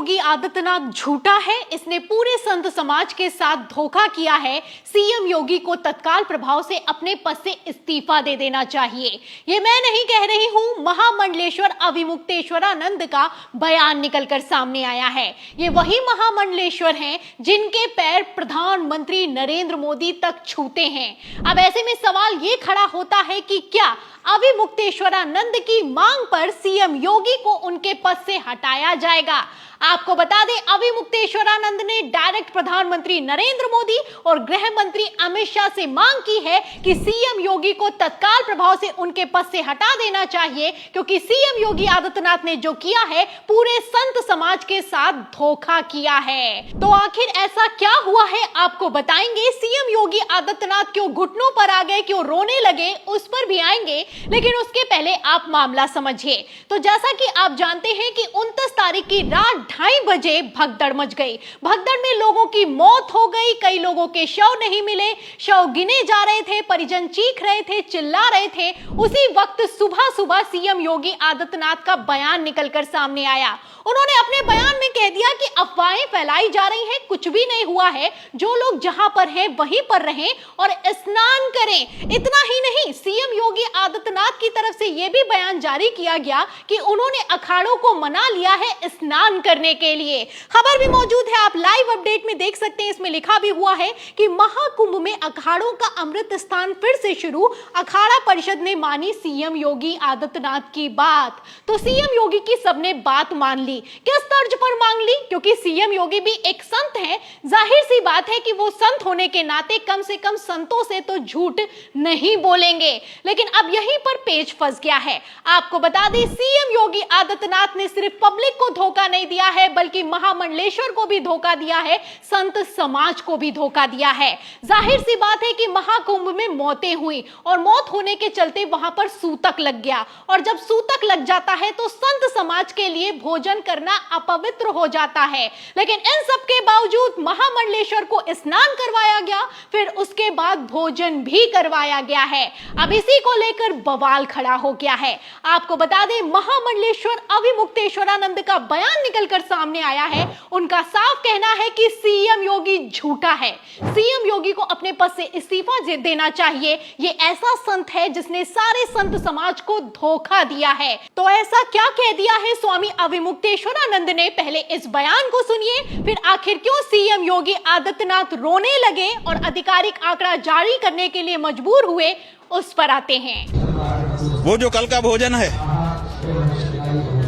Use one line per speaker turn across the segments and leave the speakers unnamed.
योगी आदित्यनाथ झूठा है, इसने पूरे संत समाज के साथ धोखा किया है। सीएम योगी को तत्काल प्रभाव से अपने पद से इस्तीफा दे देना चाहिए। ये मैं नहीं कह रही हूं, महामंडलेश्वर अविमुक्तेश्वरानंद का बयान निकलकर सामने आया है। ये वही महामंडलेश्वर हैं जिनके पैर प्रधानमंत्री नरेंद्र मोदी तक छूते हैं। अब ऐसे में सवाल ये खड़ा होता है कि क्या अविमुक्तेश्वरानंद की मांग पर सीएम योगी को उनके पद से हटाया जाएगा? आपको बता दें, अविमुक्तेश्वरानंद ने डायरेक्ट प्रधानमंत्री नरेंद्र मोदी और गृह मंत्री अमित शाह से मांग की है कि सीएम योगी को तत्काल प्रभाव से उनके पद से हटा देना चाहिए, क्योंकि सीएम योगी आदित्यनाथ ने जो किया है पूरे संत समाज के साथ धोखा किया है। तो आखिर ऐसा क्या हुआ है, आपको बताएंगे। सीएम योगी आदित्यनाथ क्यों घुटनों पर आ गए, क्यों रोने लगे, उस पर भी आएंगे, लेकिन उसके पहले आप मामला समझिए। तो जैसा कि आप जानते हैं कि 29 तारीख की रात 2:30 बजे भगदड़ मच गई। भगदड़ में लोगों की मौत हो गई, कई लोगों के शव नहीं मिले, शव गिने जा रहे थे, परिजन चीख रहे थे, चिल्ला रहे थे। उसी वक्त सुबह सुबह सीएम योगी आदित्यनाथ का बयान निकलकर सामने आया। उन्होंने अपने बयान में कह दिया कि अफवाहें फैलाई जा रही हैं, कुछ भी नहीं हुआ है, जो लोग जहां पर हैं वहीं पर रहें और स्नान करें। इतना ही नहीं, सीएम योगी आदित्यनाथ की तरफ से यह भी बयान जारी किया गया कि उन्होंने अखाड़ों को मना लिया है स्नान करने के लिए। खबर भी मौजूद है, आप लाइव अपडेट में देख सकते हैं। इसमें लिखा भी हुआ है कि महाकुंभ में अखाड़ों का अमृत स्थान फिर से शुरू, अखाड़ा परिषद ने मानी सीएम योगी आदित्यनाथ की बात। तो सीएम योगी की सबने बात मान ली। किस तर्ज पर मांग ली? क्योंकि सीएम योगी भी एक संत हैं, जाहिर सी बात है कि वो संत होने के नाते कम से कम संतों से तो झूठ नहीं बोलेंगे। लेकिन अब यहीं पर पेच फंस गया है। आपको बता दें, सीएम योगी आदित्यनाथ ने सिर्फ पब्लिक को धोखा नहीं दिया है, बल्कि महामंडलेश्वर को भी धोखा दिया है, संत समाज को भी धोखा दिया है। जाहिर सी बात है कि महाकुंभ में मौतें हुई और मौत होने के चलते वहां पर सूतक लग गया, और जब सूतक लग जाता है तो संत समाज के लिए भोजन करना अपवित्र हो जाता है। लेकिन इन सब के बावजूद महामंडलेश्वर को स्नान करवाया गया, फिर उसके बाद भोजन भी करवाया गया है। अब इसी को लेकर बवाल खड़ा हो गया है। आपको बता दें, महामंडलेश्वर अविमुक्तेश्वरानंद का बयान निकलकर सामने आया है। उनका साफ कहना है कि सीएम योगी झूठा है, सीएम योगी को अपने पद से इस्तीफा देना चाहिए। ये ऐसा संत है जिसने सारे संत समाज को धोखा दिया है। तो ऐसा क्या कह दिया है स्वामी अविमुक्तेश्वरानंद ने? पहले इस बयान को सुनिए, फिर आखिर क्यों सीएम योगी आदित्यनाथ रोने लगे और आधिकारिक आंकड़ा जारी करने के लिए मजबूर हुए, उस पर आते हैं।
वो जो कल का भोजन है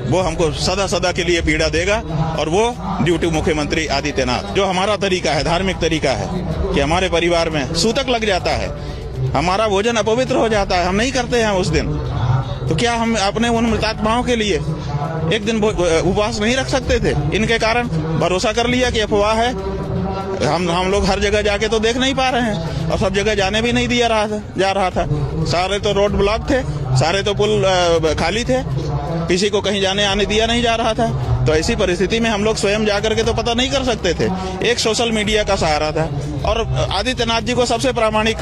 वो हमको सदा सदा के लिए पीड़ा देगा, और वो ड्यूटी मुख्यमंत्री आदित्यनाथ। जो हमारा तरीका है, धार्मिक तरीका है कि हमारे परिवार में सूतक लग जाता है, हमारा भोजन अपवित्र हो जाता है, हम नहीं करते हैं उस दिन, तो क्या हम अपने उन मृतात्माओं के लिए एक दिन उपवास नहीं रख सकते थे? इनके कारण भरोसा कर लिया कि अफवाह है। हम लोग हर जगह जाके तो देख नहीं पा रहे हैं, और सब जगह जाने भी नहीं दिया जा रहा था। सारे तो रोड ब्लॉक थे, सारे तो पुल खाली थे, किसी को कहीं जाने आने दिया नहीं जा रहा था। तो ऐसी परिस्थिति में हम लोग स्वयं जाकर के तो पता नहीं कर सकते थे। एक सोशल मीडिया का सहारा था, और आदित्यनाथ जी को सबसे प्रामाणिक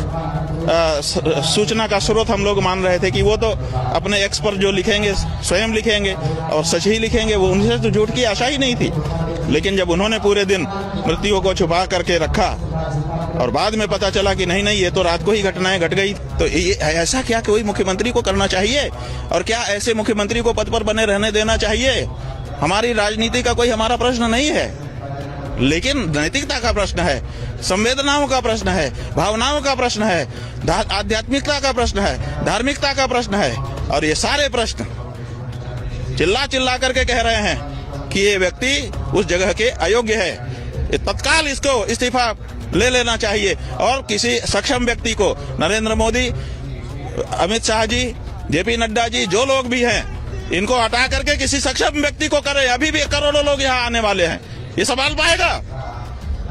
सूचना का स्रोत हम लोग मान रहे थे कि वो तो अपने एक्स पर जो लिखेंगे स्वयं लिखेंगे और सच ही लिखेंगे, वो उनसे तो झूठ की आशा ही नहीं थी। लेकिन जब उन्होंने पूरे दिन मृत्यु को छुपा करके रखा और बाद में पता चला कि नहीं ये तो रात को ही घटनाएं घट गई, तो ये ऐसा क्या कोई मुख्यमंत्री को करना चाहिए? और क्या ऐसे मुख्यमंत्री को पद पर बने रहने देना चाहिए? हमारी राजनीति का कोई हमारा प्रश्न नहीं है, लेकिन नैतिकता का प्रश्न है, संवेदनाओं का प्रश्न है, भावनाओं का प्रश्न है, आध्यात्मिकता का प्रश्न है, धार्मिकता का प्रश्न है। और ये सारे प्रश्न चिल्ला चिल्ला करके कह रहे हैं कि ये व्यक्ति उस जगह के अयोग्य है, तत्काल इसको इस्तीफा ले लेना चाहिए, और किसी सक्षम व्यक्ति को, नरेंद्र मोदी, अमित शाह जी, जेपी नड्डा जी, जो लोग भी हैं, इनको हटा करके किसी सक्षम व्यक्ति को करे। अभी भी करोड़ों लोग यहाँ आने वाले हैं, ये संभाल पाएगा?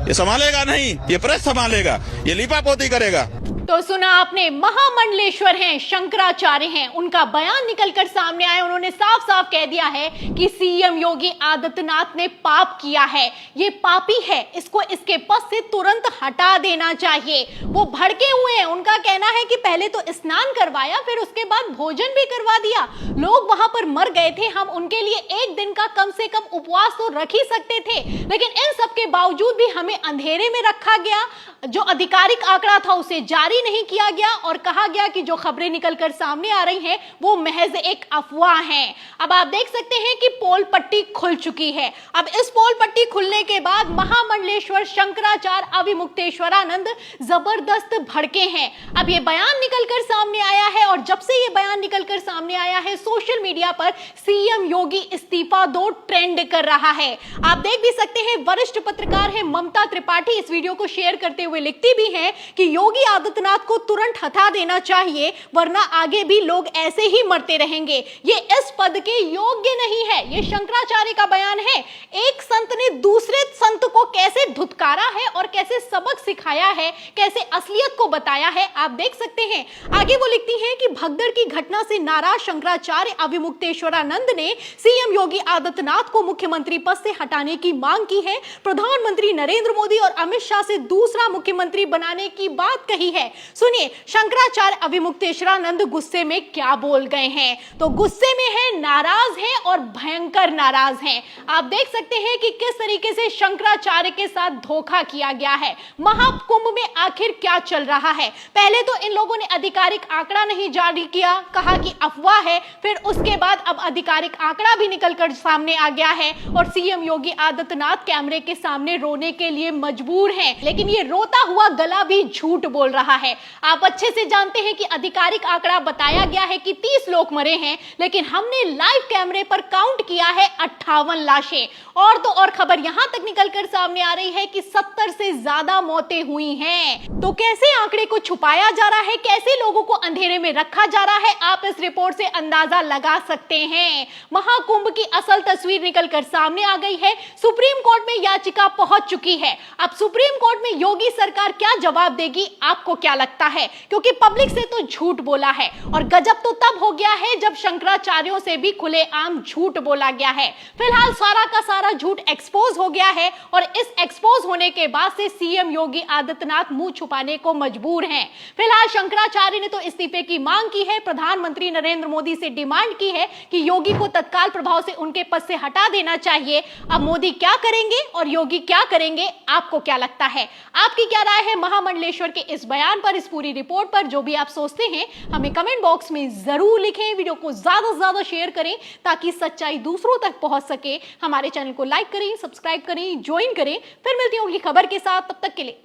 ये संभालेगा नहीं, ये प्रेस संभालेगा, ये लीपापोती करेगा।
तो सुना आपने, महामंडलेश्वर हैं, शंकराचार्य हैं, उनका बयान निकलकर सामने आया। उन्होंने साफ साफ कह दिया है कि सीएम योगी आदित्यनाथ ने पाप किया है, ये पापी है, इसको इसके पद से तुरंत हटा देना चाहिए। वो भड़के हुए हैं। उनका कहना है कि पहले तो स्नान करवाया, फिर उसके बाद भोजन भी करवा दिया। लोग वहां पर मर गए थे, हम उनके लिए एक दिन का कम से कम उपवास तो रख ही सकते थे, लेकिन इन सब के बावजूद भी हमें अंधेरे में रखा गया। जो आधिकारिक आंकड़ा था उसे जारी नहीं किया गया और कहा गया कि जो खबरें निकलकर सामने आ रही हैं वो महज एक अफवाह हैं। अब आप देख सकते हैं कि पोल पट्टी खुल चुकी है। अब इस पोल पट्टी खुलने के बाद महामंडलेश्वर शंकराचार्य अविमुक्तेश्वरानंद जबरदस्त भड़के हैं। अब ये बयान निकलकर सामने आया है और जब से ये बयान निकलकर सामने आया है सोशल मीडिया पर सीएम योगी इस्तीफा दो ट्रेंड कर रहा है। आप देख भी सकते हैं, वरिष्ठ पत्रकार है ममता त्रिपाठी इस वीडियो को शेयर करते हुए लिखती भी हैं कि योगी आदित्यनाथ को तुरंत हटा देना चाहिए, वरना आगे भी लोग ऐसे ही मरते रहेंगे, ये इस पद के योग्य नहीं है। ये शंकराचार्य का बयान है। एक संत ने दूसरे संत को कैसे धुतकारा है और कैसे सबक सिखाया है, कैसे असलियत को बताया है, आप देख सकते हैं। आगे वो लिखती हैं कि भगदड़ की घटना से नाराज शंकराचार्य अविमुक्तेश्वरानंद ने सीएम योगी आदित्यनाथ को मुख्यमंत्री पद से हटाने की मांग की है। प्रधानमंत्री नरेंद्र मोदी और अमित शाह से दूसरा मुख्यमंत्री बनाने की बात कही है। सुनिए शंकराचार्य अविमुक्तेश्वरानंद गुस्से में क्या बोल गए हैं। तो गुस्से में है, नाराज हैं और भयंकर नाराज हैं। आप देख सकते हैं कि किस तरीके से शंकराचार्य के साथ धोखा किया गया है। महाकुंभ में आखिर क्या चल रहा है? पहले तो इन लोगों ने आधिकारिक आंकड़ा नहीं जारी किया, कहा कि अफवाह है, फिर उसके बाद अब आधिकारिक आंकड़ा भी निकलकर सामने आ गया है और सीएम योगी आदित्यनाथ कैमरे के सामने रोने के लिए मजबूर हैं। लेकिन ये रोता हुआ गला भी झूठ बोल रहा है। आप अच्छे से जानते हैं कि आधिकारिक आंकड़ा बताया गया है कि 30 लोग मरे हैं, लेकिन हमने लाइव कैमरे पर काउंट किया है 58 लाशें। और तो और खबर यहां तक निकलकर सामने आ रही है कि 70 से ज्यादा मौतें हुई हैं। तो कैसे आंकड़े को छुपाया जा रहा है, कैसे लोगों को अंधेरे में रखा जा रहा है, आप इस रिपोर्ट से अंदाजा लगा सकते हैं। महाकुंभ की असल तस्वीर निकलकर सामने आ गई है। सुप्रीम कोर्ट में याचिका पहुंच चुकी है। अब सुप्रीम कोर्ट में योगी सरकार क्या जवाब देगी, आपको क्या लगता है? क्योंकि पब्लिक से तो झूठ बोला है और गजब तो तब हो गया है जब शंकराचार्यों से भी खुलेआम झूठ बोला गया है। फिलहाल सारा का सारा झूठ एक्सपोज हो गया है और इस एक्सपोज होने के बाद से सीएम योगी आदित्यनाथ मुंह छुपाने को मजबूर हैं। फिलहाल शंकराचार्य ने तो इस्तीफे की मांग की है, प्रधानमंत्री नरेंद्र मोदी से डिमांड की है कि योगी को तत्काल प्रभाव से उनके पद से हटा देना चाहिए। अब मोदी क्या करेंगे और योगी क्या करेंगे, आपको क्या लगता है? आपकी क्या राय है महामंडलेश्वर के इस बयान पर, इस पूरी रिपोर्ट पर? जो भी आप सोचते हैं हमें कमेंट बॉक्स में जरूर लिखें। वीडियो को ज्यादा से ज्यादा शेयर करें ताकि सच्चाई दूसरों तक पहुंच सके। हमारे चैनल को लाइक करें, सब्सक्राइब करें, ज्वाइन करें। फिर मिलती हूँ अगली खबर के साथ, तब तक के लिए